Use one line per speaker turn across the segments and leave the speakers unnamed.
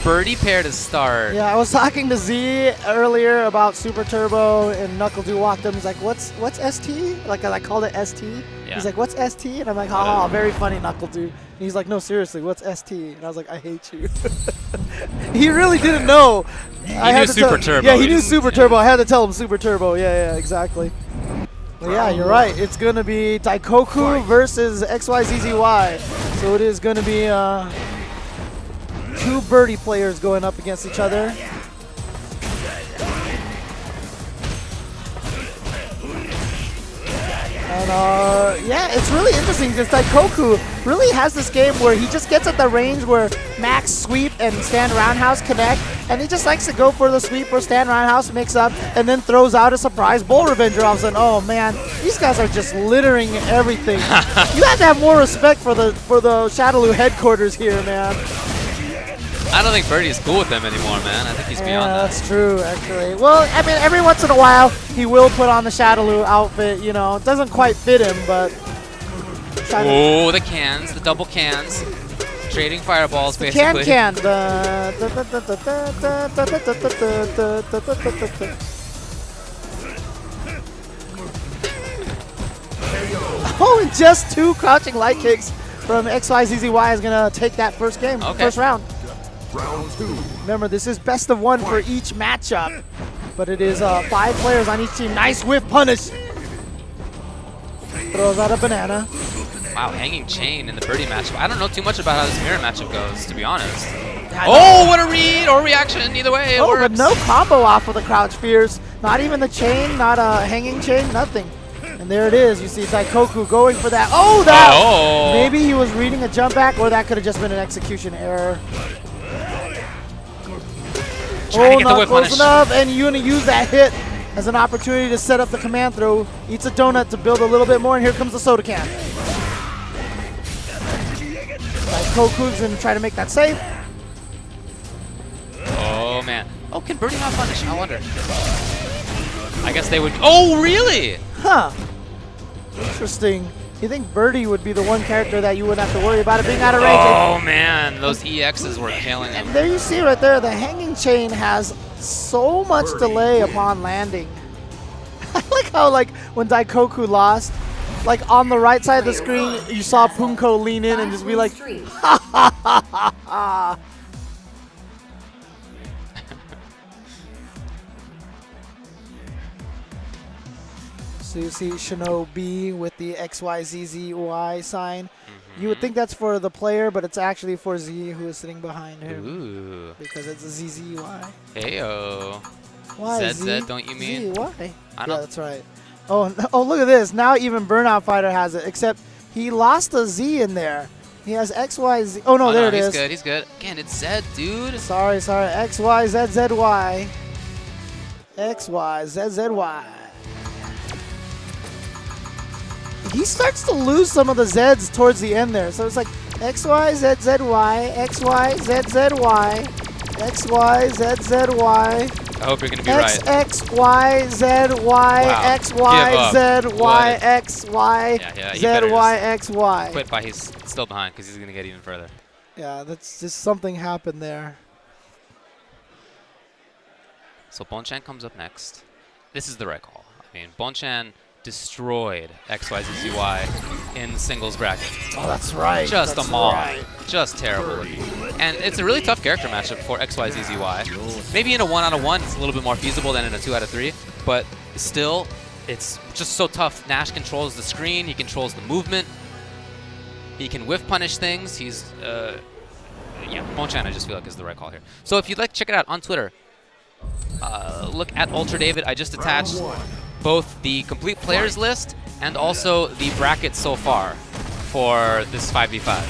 Birdie pair to start.
Yeah, I was talking to Z earlier about Super Turbo, and Knuckle Dew walked up. He's like, "What's ST?" Like I called it ST.
Yeah.
He's like, "What's ST?" And I'm like, "Oh, very funny, Knuckle Dew." And he's like, "No, seriously, what's ST?" And I was like, "I hate you." He really didn't know.
He knew Super Turbo.
Yeah, he knew Super Turbo. I had to tell him Super Turbo. Yeah, exactly. Well, yeah, you're right. It's gonna be Daikoku versus XYZZY. So it is gonna be. 2 Birdie players going up against each other. And yeah, it's really interesting because Daikoku really has this game where he just gets at the range where max sweep and stand roundhouse connect, and he just likes to go for the sweep or stand roundhouse mix up, and then throws out a surprise bull revenger. All of a sudden, oh man, these guys are just littering everything. You have to have more respect for the Shadaloo headquarters here, man.
I don't think Birdie's cool with them anymore, man. I think he's beyond that.
That's true, actually. Well, I mean, every once in a while, he will put on the Shadaloo outfit. You know, it doesn't quite fit him, but.
Oh, the cans, the double cans. Trading fireballs, basically.
Can. Oh, and just 2 crouching light kicks from XYZZY is going to take that first game, first round.
Round 2.
Remember, this is best of 1 for each matchup, but it is 5 players on each team. Nice whiff punish. Throws out a banana.
Wow, hanging chain in the Birdie matchup. I don't know too much about how this mirror matchup goes, to be honest. Oh, what a read or reaction. Either way, it works.
But no combo off of the crouch fears. Not even the chain, not a hanging chain, nothing. And there it is. You see Daikoku going for that. Oh, that!
Oh.
Maybe he was reading a jump back, or that could have just been an execution error.
Trying to get the whip punish.
Enough, and you're going to use that hit as an opportunity to set up the command throw. Eats a donut to build a little bit more, and here comes the soda can. Daikoku's going to try to make that safe.
Oh, man. Oh, can Birdie not punish? I wonder. I guess they would. Oh, really?
Huh. Interesting. You think Birdie would be the one character that you wouldn't have to worry about it being out of range?
Oh, man. Those EXs were killing him.
And there you see right there, the hanging chain has so much delay upon landing. I like how, like, when Daikoku lost, like, on the right side of the screen, you saw Punko lean in and just be like, ha, ha, ha, ha, ha. So you see Shinobi with the XYZZY sign. You would think that's for the player, but it's actually for Z, who is sitting behind him.
Ooh.
Because it's a ZZY.
Heyo.
Why
ZZ, don't you mean?
Z, why?
I don't.
Yeah, that's right. Oh, look at this. Now even Burnout Fighter has it, except he lost a Z in there. He has XYZ. Oh, no, there it is.
He's good, he's good. Again, it's Z, dude.
Sorry. XYZZY. XYZZY. He starts to lose some of the Zs towards the end there. So it's like XYZZY, XYZZY, XYZZY.
I hope you're going to be right.
XXYZY, XYZY, XYZY.
Quit by he's still behind because he's going to get even further.
Yeah, that's just something happened there.
So Bonchan comes up next. This is the right call. I mean, Bonchan destroyed XYZZY in the singles bracket.
Oh, that's right.
Just
that's
a mob.
Right.
Just terrible. And it's a really tough character matchup for XYZZY. Maybe in a 1-on-1 it's a little bit more feasible than in a 2-out-of-3, but still, it's just so tough. Nash controls the screen, he controls the movement, he can whiff punish things. He's, yeah, Bonchan I just feel like is the right call here. So if you'd like to check it out on Twitter, look at Ultra David. I just attached both the complete players list and also the bracket so far for this 5v5.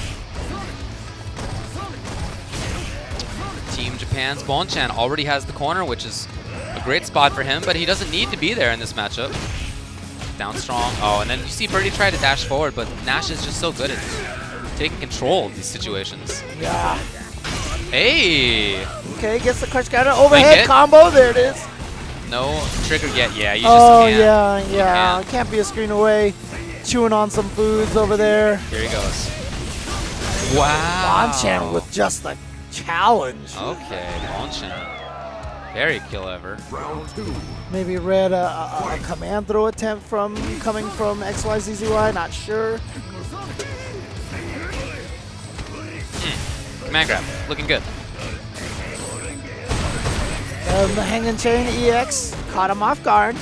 Team Japan's Bonchan already has the corner, which is a great spot for him, but he doesn't need to be there in this matchup. Down strong. Oh, and then you see Birdie try to dash forward, but Nash is just so good at taking control of these situations.
Yeah.
Hey!
Okay, gets the crush counter. Overhead combo. There it is.
No trigger yet. Yeah, you just can't.
Yeah. Can't be a screen away. Chewing on some foods over there.
Here he goes. Wow.
Bonchan with just the challenge.
Okay, Bonchan. Very clever.
Maybe read a command throw attempt coming from XYZZY, not sure.
Command grab, looking good.
The hanging chain EX caught him off guard.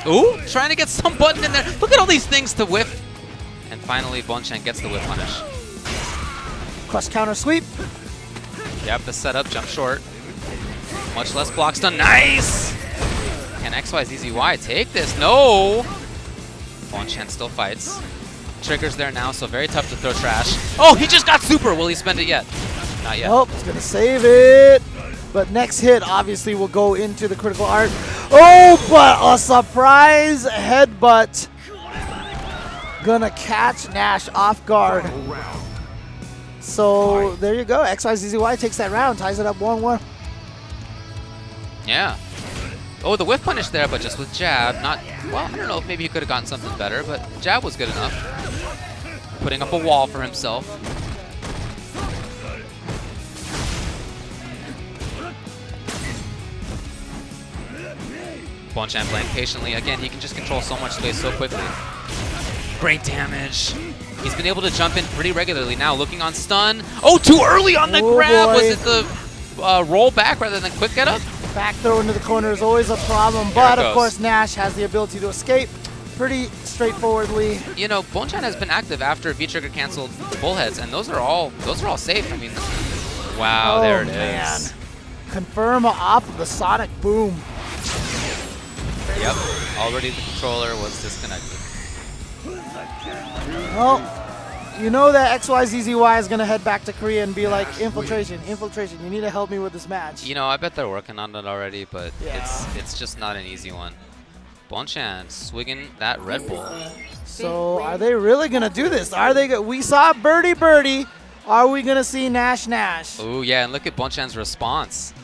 Ooh, trying to get some button in there. Look at all these things to whiff. And finally, Bonchan gets the whiff punish.
Crush counter sweep.
Yep, the setup, jump short. Much less block stun. Nice! Can XYZZY take this? No! Bonchan still fights. Trigger's there now, so very tough to throw trash. Oh, he just got super! Will he spend it yet? Not yet.
Nope, he's gonna save it. But next hit obviously will go into the critical art. Oh, but a surprise headbutt. Gonna catch Nash off guard. So there you go. XYZZY takes that round, ties it up 1-1.
Yeah. Oh, the whiff punish there, but just with jab. Not, well, I don't know if maybe he could have gotten something better, but jab was good enough. Putting up a wall for himself. Bonchan playing patiently. Again, he can just control so much space so quickly. Great damage. He's been able to jump in pretty regularly now, looking on stun. Oh, too early on the grab!
Boy.
Was it the roll back rather than quick get up?
Back throw into the corner is always a problem, but of course Nash has the ability to escape pretty straightforwardly.
You know, Bonchan has been active after V-Trigger canceled bullheads, and those are all safe. I mean, wow, there it is.
Confirm op the sonic boom.
Yep, already the controller was disconnected.
Well, you know that XYZZY is going to head back to Korea and be like, Infiltration, you need to help me with this match.
You know, I bet they're working on it already, but
Yeah.
it's just not an easy one. Bonchan swigging that Red Bull.
So are they really going to do this? Are they? We saw Birdie. Are we going to see Nash?
Oh, yeah, and look at Bonchan's response.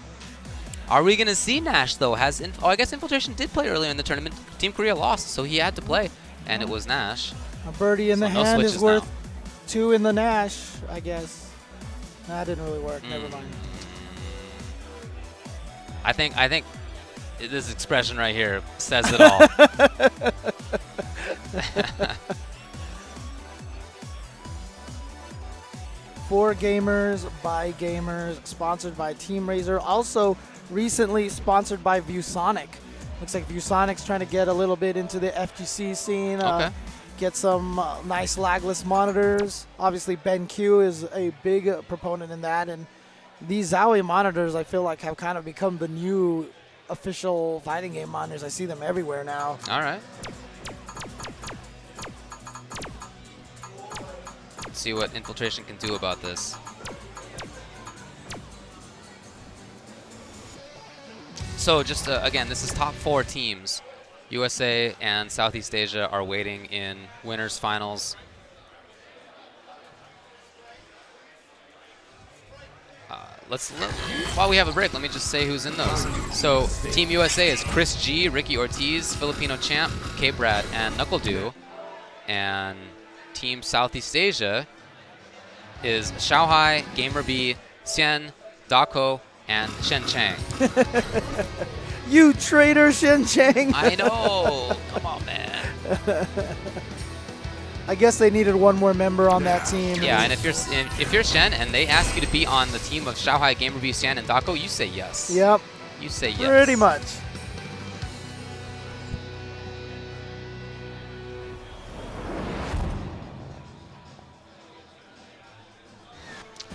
Are we going to see Nash, though? Oh, I guess Infiltration did play earlier in the tournament. Team Korea lost, so he had to play, and it was Nash.
A Birdie in the
So no
hand is
switches
worth
now.
2 in the Nash, I guess. That didn't really work. Never mind.
I think this expression right here says it all.
For gamers, by gamers, sponsored by Team Razor. Also, recently sponsored by ViewSonic. Looks like ViewSonic's trying to get a little bit into the FGC scene.
Okay.
Get some nice lagless monitors. Obviously, BenQ is a big proponent in that. And these Zowie monitors, I feel like, have kind of become the new official fighting game monitors. I see them everywhere now.
All right. Let's see what Infiltration can do about this. So just again, this is top 4 teams. USA and Southeast Asia are waiting in winners finals. While we have a break, let me just say who's in those. So Team USA is Chris G, Ricky Ortiz, Filipino Champ, K-Brad, and Knuckledew. And Team Southeast Asia is Xiaohai, Gamer B, Xian, Dako, and Shen Chang.
You traitor, Shen Chang.
I know. Come on, man.
I guess they needed one more member on that team.
Yeah, and if you're Shen and they ask you to be on the team of Xiaohai, Gamer B, Xian, and Dako, you say yes.
Yep.
You say yes.
Pretty much.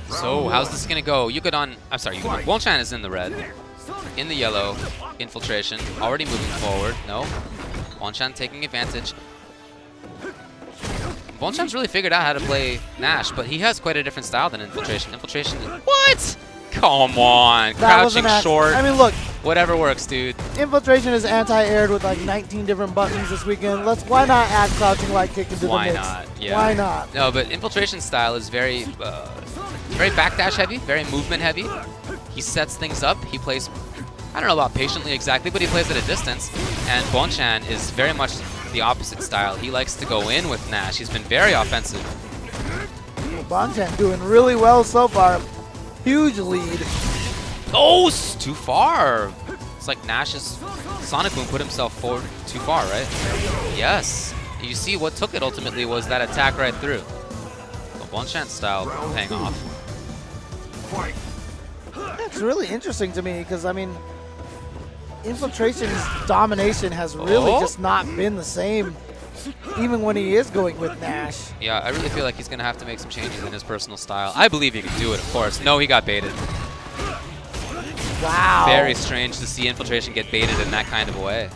So how's this gonna go? Bonchan is in the red. In the yellow, Infiltration, already moving forward. No, Bonchan taking advantage. Bonchan's really figured out how to play Nash, but he has quite a different style than Infiltration. What? Come on, crouching short.
I mean, look.
Whatever works, dude.
Infiltration is anti-aired with like 19 different buttons this weekend. Why not add crouching light kick into the mix?
Why not? Yeah.
Why not?
No, but Infiltration style is very backdash heavy, very movement heavy. He sets things up. He plays, I don't know about patiently exactly, but he plays at a distance. And Bonchan is very much the opposite style. He likes to go in with Nash. He's been very offensive.
Bonchan doing really well so far. huge lead.
Oh, too far. It's like Nash's Sonic Boom put himself forward too far, right? Yes. You see what took it ultimately was that attack right through. The Bonchan style paying off.
It's really interesting to me because, I mean, Infiltration's domination has really just not been the same, even when he is going with Nash.
Yeah, I really feel like he's going to have to make some changes in his personal style. I believe he can do it, of course. No, he got baited.
Wow.
Very strange to see Infiltration get baited in that kind of a way.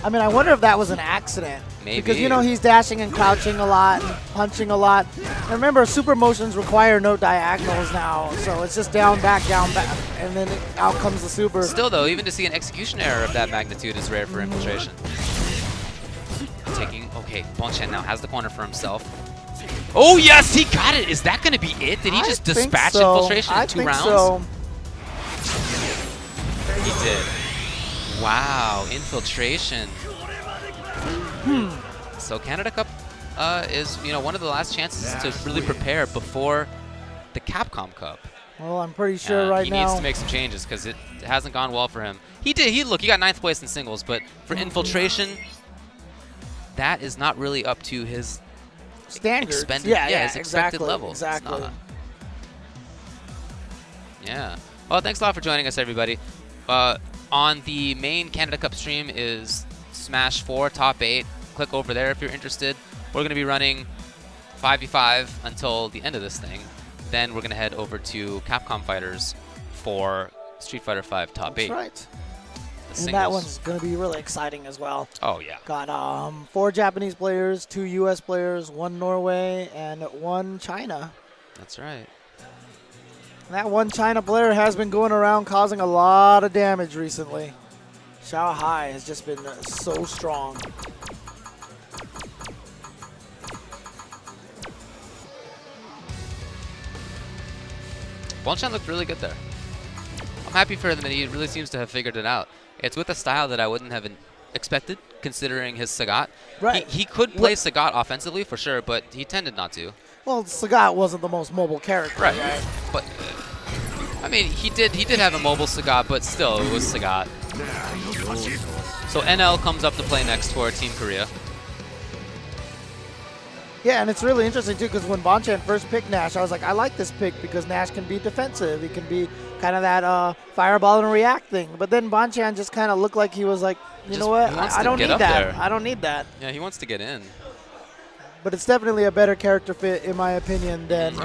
I mean, I wonder if that was an accident.
Maybe.
Because, you know, he's dashing and crouching a lot and punching a lot. And remember, super motions require no diagonals now. So it's just down, back, and then out comes the super.
Still, though, even to see an execution error of that magnitude is rare for Infiltration. Okay, Bonchan now has the corner for himself. Oh, yes, he got it. Is that going to be it? Did he just dispatch Infiltration in 2 rounds?
So.
He did. Wow, Infiltration. So Canada Cup is, you know, one of the last chances to really prepare before the Capcom Cup.
Well, I'm pretty sure right now
he needs to make some changes because it hasn't gone well for him. He did. Look, he got 9th place in singles, but for Infiltration, that is not really up to his
standards.
His expected level.
Exactly.
Yeah. Well, thanks a lot for joining us, everybody. On the main Canada Cup stream is Smash 4 Top 8. Click over there if you're interested. We're going to be running 5v5 until the end of this thing. Then we're going to head over to Capcom Fighters for Street Fighter V Top 8.
That's right. And that one's going to be really exciting as well.
Oh, yeah.
Got 4 Japanese players, 2 US players, 1 Norway, and 1 China.
That's right.
That 1 China player has been going around causing a lot of damage recently. Xiao Hai has just been so strong.
Bonchan looked really good there. I'm happy for him that he really seems to have figured it out. It's with a style that I wouldn't have expected, considering his Sagat.
Right.
He could play Sagat offensively for sure, but he tended not to.
Well, Sagat wasn't the most mobile character, right?
But I mean, he did have a mobile Sagat, but still, it was Sagat. So NL comes up to play next for Team Korea.
Yeah, and it's really interesting, too, because when Bonchan first picked Nash, I was like, I like this pick because Nash can be defensive. He can be kind of that fireball and react thing. But then Bonchan just kind of looked like he was like, you know what, I don't need that. I don't need that.
Yeah, he wants to get in.
But it's definitely a better character fit, in my opinion, than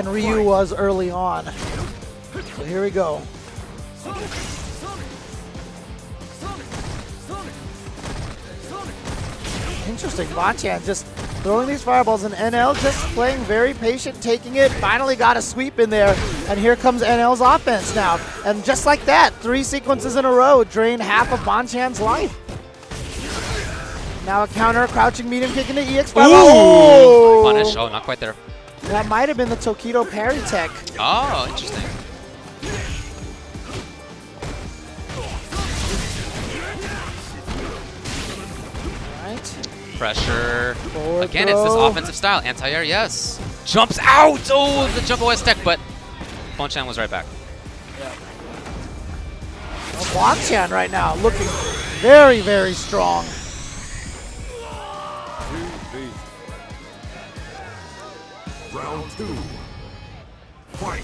Ryu was early on. So here we go. Interesting. Bonchan just throwing these fireballs, and NL just playing very patient, taking it. Finally got a sweep in there, and here comes NL's offense now. And just like that, 3 sequences in a row drain half of Bonchan's life. Now a counter, crouching medium kick into EX5.
Oh! Punish. Oh, not quite there.
That might have been the Tokido parry tech.
Oh, interesting. Pressure.
Forward
again,
throw.
It's this offensive style. Anti-air, yes. Jumps out! Oh, the jump OS tech, but Bonchan was right back.
Yeah. Well, Bonchan right now looking very, very strong.
Round 2. Fight.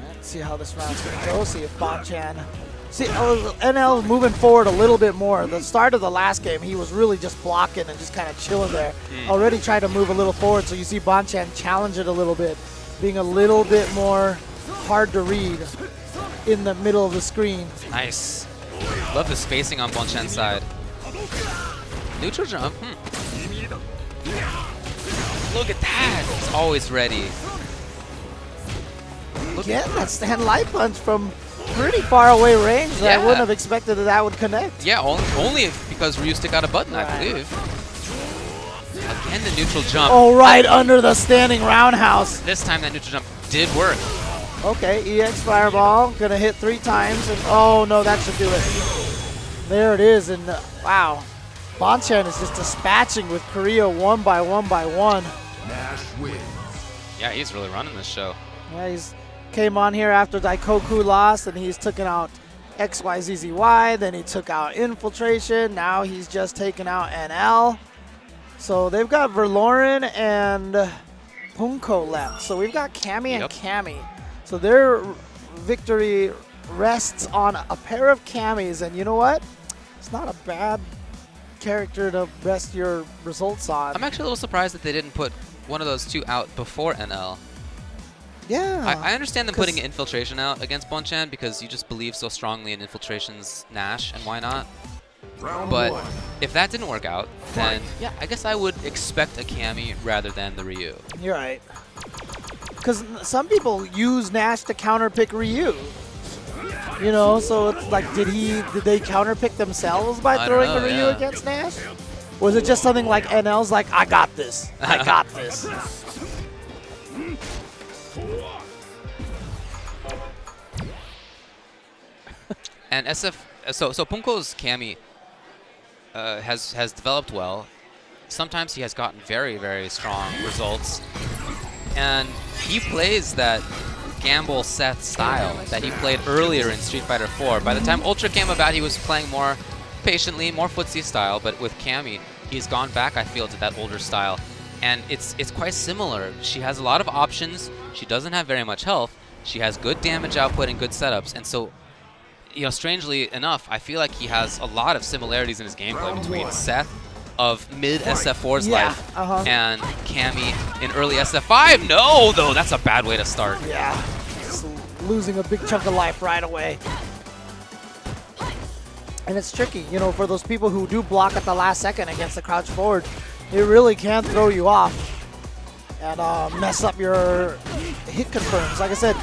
Let's see how this round's going to go. See if Bonchan... See, NL moving forward a little bit more. The start of the last game, he was really just blocking and just kind of chilling there. Already tried to move a little forward, so you see Bonchan challenge it a little bit, being a little bit more hard to read in the middle of the screen.
Nice. Love the spacing on Bonchan's side. Neutral jump. Look at that. He's always ready.
Again, that stand light punch from pretty far away range that I wouldn't have expected that would connect.
Yeah, only because Ryu stick out a button, I believe. Again, the neutral jump.
Oh, right under the standing roundhouse.
This time that neutral jump did work.
Okay, EX Fireball, gonna hit 3 times, and oh no, that should do it. There it is, and wow. Bonchan is just dispatching with Korea one by one by one.
Nash wins.
Yeah, he's really running this show.
Yeah, he's came on here after Daikoku lost, and he's taken out XYZZY. Then he took out Infiltration. Now he's just taken out NL. So they've got Verlorien and Punko left. So we've got Cammy and Cammy. So their victory rests on a pair of Cammies, and you know what? It's not a bad character to rest your results on.
I'm actually a little surprised that they didn't put one of those two out before NL.
Yeah.
I understand them putting Infiltration out against Bonchan because you just believe so strongly in Infiltration's Nash, and why not? But if that didn't work out, then yeah, I guess I would expect a Cammy rather than the Ryu.
You're right. Because some people use Nash to counterpick Ryu. You know, so it's like, did they counterpick themselves by throwing a Ryu against Nash? Was it just something like NL's like, I got this, I got this?
And SF, so Punko's Cammy has developed well. Sometimes he has gotten very, very strong results. And he plays that gamble Seth style that he played earlier in Street Fighter 4. By the time Ultra came about, he was playing more patiently, more footsie style, but with Cammy, he's gone back, I feel, to that older style. And it's quite similar. She has a lot of options. She doesn't have very much health. She has good damage output and good setups. And so, you know, strangely enough, I feel like he has a lot of similarities in his gameplay between Seth of mid SF4's life and Cammy in early SF5. No, though, that's a bad way to start.
Yeah, just losing a big chunk of life right away. And it's tricky, you know, for those people who do block at the last second against the crouch forward. It really can throw you off and mess up your hit confirms. Like I said,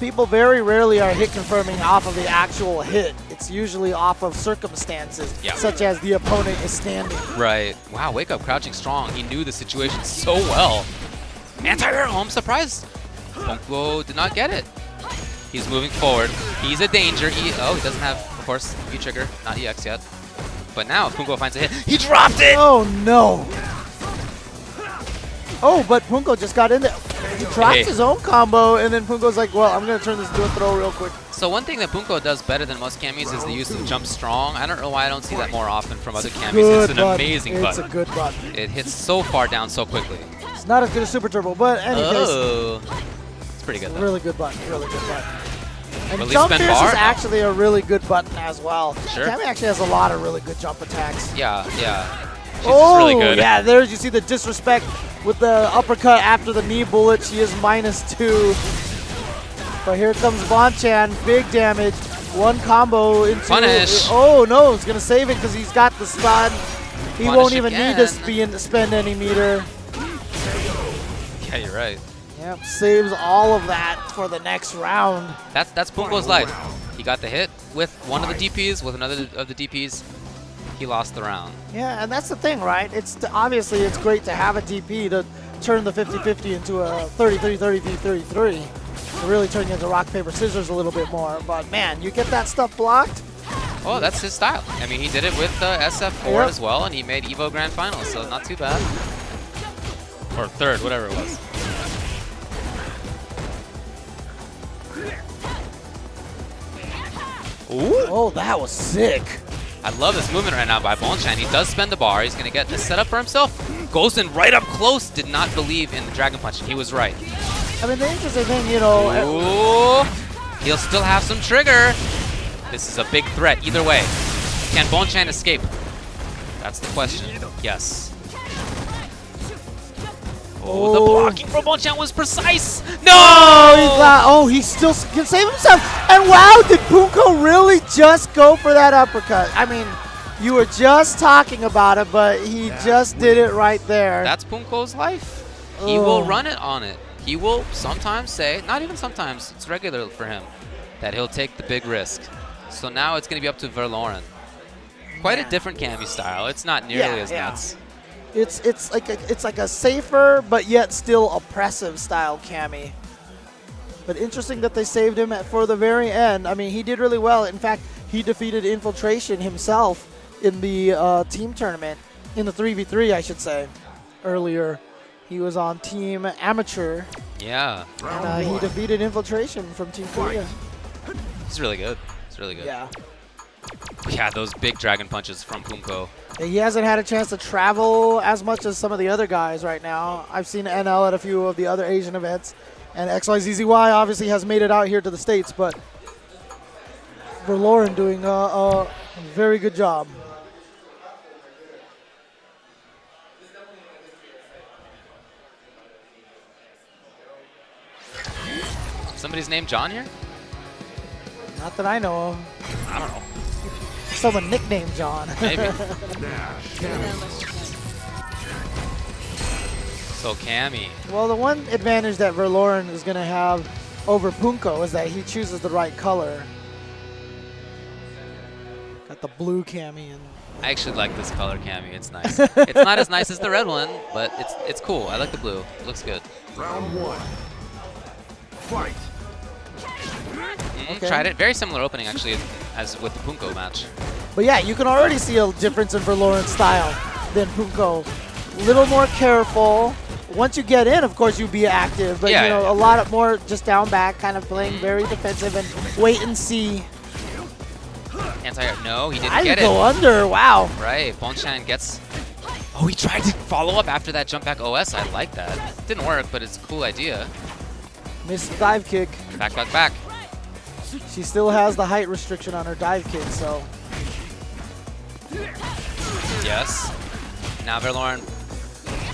people very rarely are hit confirming off of the actual hit. It's usually off of circumstances, such as the opponent is standing.
Right. Wow, Wake Up crouching strong. He knew the situation so well. Anti-air, I'm surprised. Punko did not get it. He's moving forward. He's a danger. He doesn't have, of course, V-trigger, not EX yet. But now if Punko finds a hit, he dropped it!
Oh, no. Oh, but Punko just got in there. He drops his own combo, and then Punko's like, well, I'm going to turn this into a throw real quick.
So one thing that Punko does better than most Cammies is the use of Jump Strong. I don't know why I don't see that more often from other Cammies. It's an amazing button.
It's a good button.
It hits so far down so quickly.
It's not as good as Super Turbo, but anyways.
It's pretty good, though.
Really good button, really good button. And Jump Fierce is actually a really good button as well.
Sure.
Cammy actually has a lot of really good jump attacks.
Yeah. She's just really good.
Yeah, there you see the disrespect with the uppercut after the knee bullet. She is -2. But here comes Bonchan, big damage. One combo into
Punish.
Oh no, he's gonna save it because he's got the stun. He
Punish
won't even
again.
need to spend any meter.
Yeah, you're right.
Yep, saves all of that for the next round.
That's Punko's life. He got the hit with one of the DPs, with another of the DPs. He lost the round.
Yeah, and that's the thing, right? Obviously it's great to have a DP to turn the 50-50 into a 33-33-33. To really turn into rock, paper, scissors a little bit more. But man, you get that stuff blocked.
Oh, that's his style. I mean, he did it with SF4 as well, and he made EVO Grand Finals, so not too bad. Or third, whatever it was. Ooh.
Oh, that was sick.
I love this movement right now by Bonchan. He does spend the bar. He's going to get this set up for himself. Goes in right up close. Did not believe in the Dragon Punch, and he was right.
I mean, the interesting thing, you know...
Ooh. He'll still have some trigger. This is a big threat either way. Can Bonchan escape? That's the question. Yes. Oh, the blocking from Bonchan was precise. No!
He still can save himself. And wow, did Punko really just go for that uppercut? I mean, you were just talking about it, but he just did it right there.
That's Punko's life. He will run it on it. He will sometimes say, not even sometimes, it's regular for him, that he'll take the big risk. So now it's going to be up to Verlorien. Quite a different Cammy style. It's not nearly as nuts.
It's like a safer but yet still oppressive style Cammy. But interesting that they saved him for the very end. I mean, he did really well. In fact, he defeated Infiltration himself in the team tournament, in the 3v3, I should say, earlier. He was on Team Amateur,
Yeah.
Round
He
one.
defeated Infiltration from Team Korea.
He's really good. He's really good.
Yeah.
Yeah, those big dragon punches from Punko.
He hasn't had a chance to travel as much as some of the other guys right now. I've seen NL at a few of the other Asian events, and XYZZY obviously has made it out here to the States, but Verlorien doing a very good job.
Somebody's named John here?
Not that I know of.
I don't know.
Someone nicknamed John.
Maybe.
Nash.
So Cammy.
Well, the one advantage that Verlorien is going to have over Punko is that he chooses the right color. Got the blue cami and
I actually like this color Cammy. It's nice. It's not as nice as the red one, but it's cool. I like the blue. It looks good.
Round one. Fight.
Okay.
Tried it. Very similar opening actually as with the Punko match.
But yeah, you can already see a difference in Verlorien's style than Punko. A little more careful. Once you get in, of course, you be active. But
Yeah,
you know,
yeah.
a lot more just down back, kind of playing very defensive and wait and see.
Anti-air. No, he didn't
I
get
go
it.
under. Wow.
Right. Bonchan gets. Oh, he tried to follow up after that jump back OS. I like that. Didn't work, but it's a cool idea.
Missed the dive kick.
Back, back, back.
She still has the height restriction on her dive kick, so.
Yes. Now Verlorien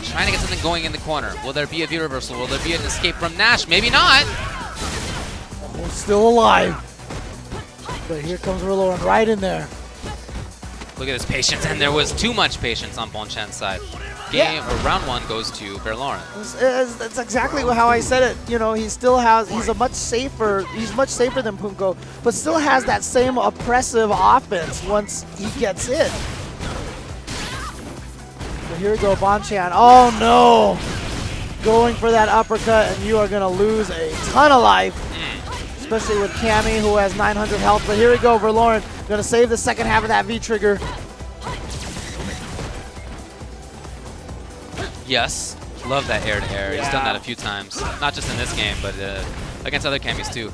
trying to get something going in the corner. Will there be a V reversal? Will there be an escape from Nash? Maybe not.
Oh, still alive. But here comes Verlorien right in there.
Look at this patience, and there was too much patience on Bonchan's side. Round one goes to Verlorien.
That's exactly how I said it. You know, he's much safer than Punko, but still has that same oppressive offense once he gets in. So here we go, Bonchan. Oh no! Going for that uppercut, and you are gonna lose a ton of life. Especially with Cammy, who has 900 health. But here we go, Verlorien gonna save the second half of that V trigger.
Yes. Love that air to air. He's
Yeah.
done that a few times. Not just in this game, but against other Cammys too.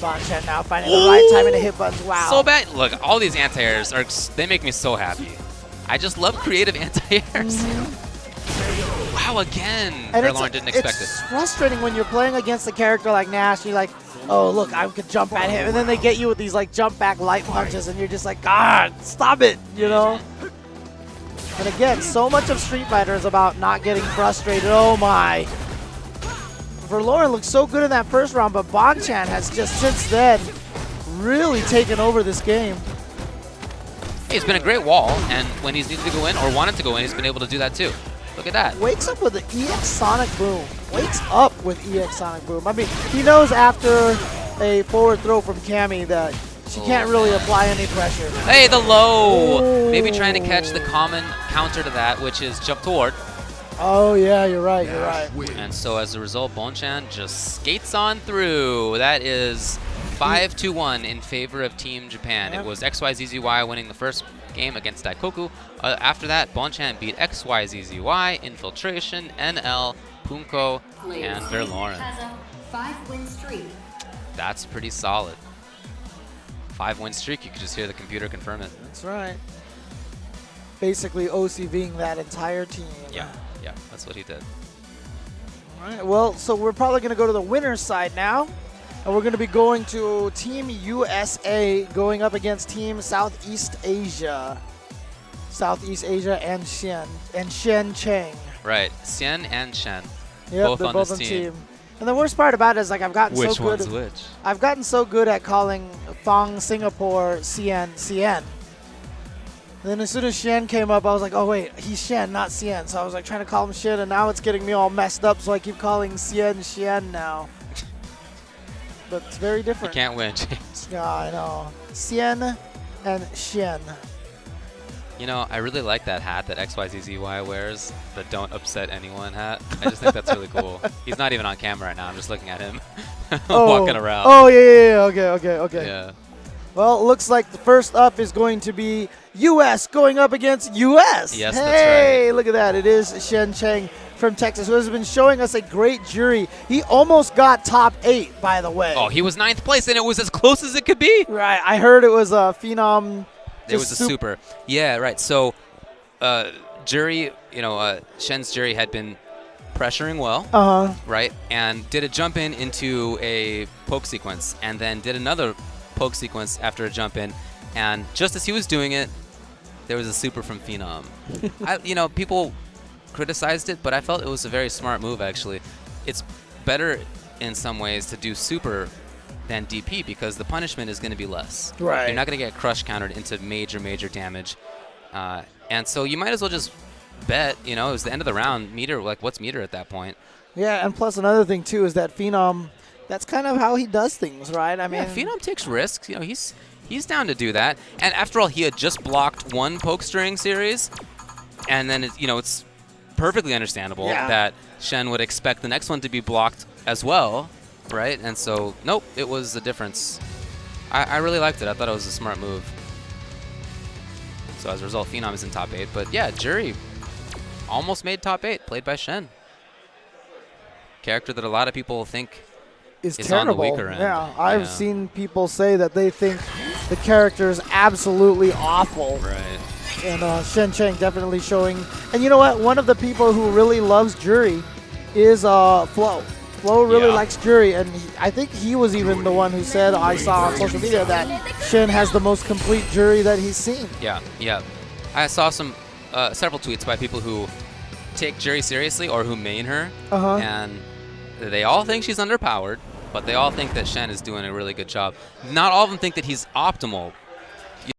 Bonchan now finding the right timing to hit buttons. Wow.
So bad. Look, all these anti-airs, they make me so happy. I just love creative anti-airs. Wow, again.
And
Verlorien didn't expect
it's
it.
frustrating when you're playing against a character like Nash. You're like, oh, look, I could jump at him. And then they get you with these like jump back light punches, and you're just like, God, stop it, you know? And again, so much of Street Fighter is about not getting frustrated. Oh my. Verlorien looked so good in that first round, but Bonchan has just since then really taken over this game.
Hey, it's been a great wall, and when he's needed to go in or wanted to go in, he's been able to do that too. Look at that.
Wakes up with the EX Sonic Boom. Wakes up with EX Sonic Boom. I mean, he knows after a forward throw from Cammy that she can't really apply any pressure.
Hey, the low!
Oh.
Maybe trying to catch the common counter to that, which is jump toward.
Oh, yeah, you're right, you're right.
And so as a result, Bonchan just skates on through. That is 5-1 in favor of Team Japan.
Yep.
It was XYZZY winning the first game against Daikoku. After that, Bonchan beat XYZZY, Infiltration, NL, Punko, and Verlorien.
Has a 5-win streak.
That's pretty solid. 5-win streak, you could just hear the computer confirm it.
That's right. Basically OCVing that entire team.
Yeah, that's what he did.
All right, well, so we're probably going to go to the winner's side now. And we're going to be going to Team USA going up against Team Southeast Asia. Southeast Asia and Shen Cheng.
Right, Xian and Shen.
Yep,
Both
they're
on
both
this
on
team.
And the worst part about it is like I've gotten
Which
so good.
one's which?
I've gotten so good at calling Thong Singapore Cien. And then as soon as Shen came up, I was like, oh wait, he's Shen, not Cien. So I was like trying to call him Shen, and now it's getting me all messed up. So I keep calling Cien Shen now. But it's very
You
different.
can't win, James.
Yeah, I know. Cien and Shen.
You know, I really like that hat that XYZZY wears, the Don't Upset Anyone hat. I just think that's really cool. He's not even on camera right now. I'm just looking at him walking around.
Oh, yeah. Okay.
Yeah.
Well, it looks like the first up is going to be U.S. going up against U.S.
Yes,
hey,
that's right.
look at that. It is Shen Cheng from Texas, who has been showing us a great jury. He almost got top 8, by the way.
Oh, he was 9th place, and it was as close as it could be.
Right. I heard it was a Phenom.
It was a super. Yeah, right. So, jury, Shen's jury had been pressuring well, right, and did a jump into a poke sequence, and then did another poke sequence after a jump in, and just as he was doing it, there was a super from Phenom. People criticized it, but I felt it was a very smart move, actually. It's better in some ways to do super than DP because the punishment is going to be less.
Right.
You're not going to get crush countered into major, major damage. And so you might as well just bet, it was the end of the round. Meter, what's meter at that point?
Yeah, and plus another thing, too, is that Phenom, that's kind of how he does things, right? I mean,
Phenom takes risks. He's down to do that. And after all, he had just blocked one poke string series, and then it's perfectly understandable that Shen would expect the next one to be blocked as well, right? And so, nope, it was a difference. I really liked it. I thought it was a smart move. So as a result, Phenom is in top 8. But yeah, jury almost made top 8, played by Shen. Character that a lot of people think
is
on the
terrible.
weaker end.
Yeah, I've seen people say that they think the character is absolutely awful.
Right.
And Shen Cheng definitely showing. And you know what? One of the people who really loves jury is Flo. Flo really likes jury, and I think he was even the one who said, I saw on social media, that Shen has the most complete jury that he's seen.
Yeah. I saw several tweets by people who take jury seriously or who main her, and they all think she's underpowered, but they all think that Shen is doing a really good job. Not all of them think that he's optimal,